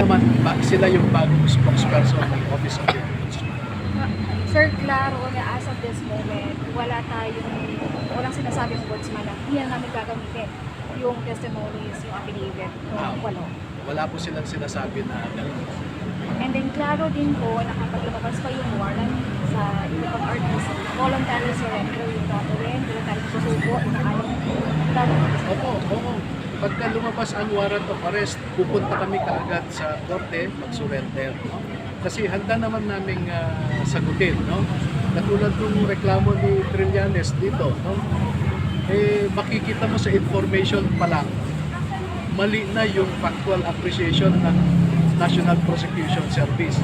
naman sila yung bagong spokesperson ng Office of the Ombudsman. Sir, klaro na as of this moment, walang sinasabing ombudsman na hindi na namin gagamitin yung testimonies, yung affidavit, walo. Wala po silang sinasabi na gano'n. And then klaro din po na kapag lumabas pa yung warrant sa iba pang RTC, voluntary surrender yung gagawin, voluntary susuko na ayaw. Oo. Pagka lumabas ang warrant of arrest, pupunta kami kaagad sa korte, mag-surrender. Kasi handa naman naming sagutin, no? Katulad ng reklamo ni Trillanes dito, no? Makikita mo sa information pa lang, mali na yung factual appreciation ng National Prosecution Service.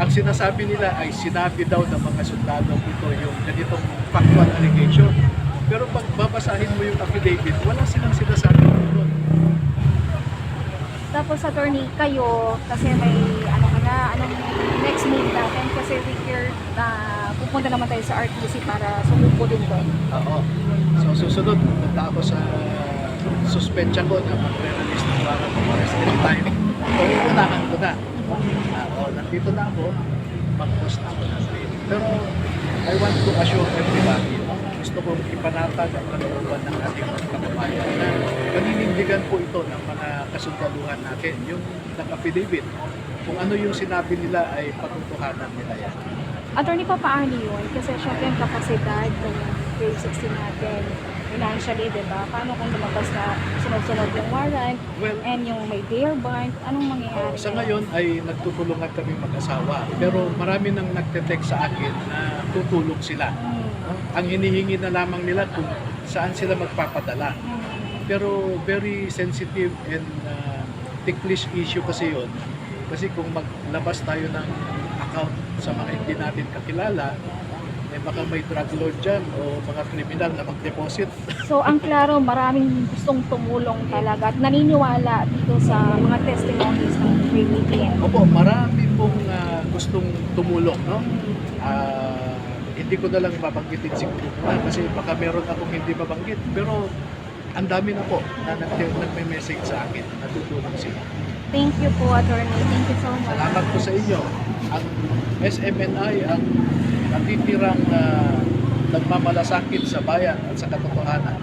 Ang sinasabi nila ay sinabi daw ng mga sundalo ito yung ganitong factual allegation. Pero pag babasahin mo yung affidavit, wala silang sinasabi doon. Tapos attorney, kayo, kasi may anong next move natin, kasi we hear na pupunta naman tayo sa RTC para sumuko din doon. Oo. So susunod, punta ako sa suspension ko na magre-release ng warrant of arrest anytime. So uunahan ko na. Nandito na ako, mag-post na ako na. Pero I want to assure everybody, no? Gusto kong ipanatag ang kalooban ng ating mga kababayan na paninindigan po ito ng mga kasundaluhan natin. Yung nag-affidavit, kung ano yung sinabi nila ay patutuhanan nila yan. Attorney, paano yun? Kasi syempre yung kapasidad ng grade 16 natin, financially, di ba? Paano kung lumabas na sunod-sunod yung warrant, and yung may bail bond, anong mangyayari? Sa ngayon ay nagtutulungan kami mag-asawa. Pero marami nang nagte-text sa akin na tutulong sila. Ang hinihingi na lamang nila kung saan sila magpapadala. Pero very sensitive and ticklish issue kasi yun. Kasi kung maglabas tayo ng account sa mga hindi natin kakilala, baka may drug lord dyan o mga kriminal na mag-deposit. So ang klaro, maraming gustong tumulong talaga at naniniwala dito sa mga testimonies ng Grade 18. Opo, marami pong gustong tumulong, no? Hindi ko na lang babanggitin siguro na kasi baka meron akong hindi mabanggit. Pero ang dami na po na nagme-message sa akin, natutulong sila. Thank you po, attorney. Thank you so much. Salamat po sa inyo. Ang SMNI ang natitirang nagmamalasakit sa bayan at sa katotohanan.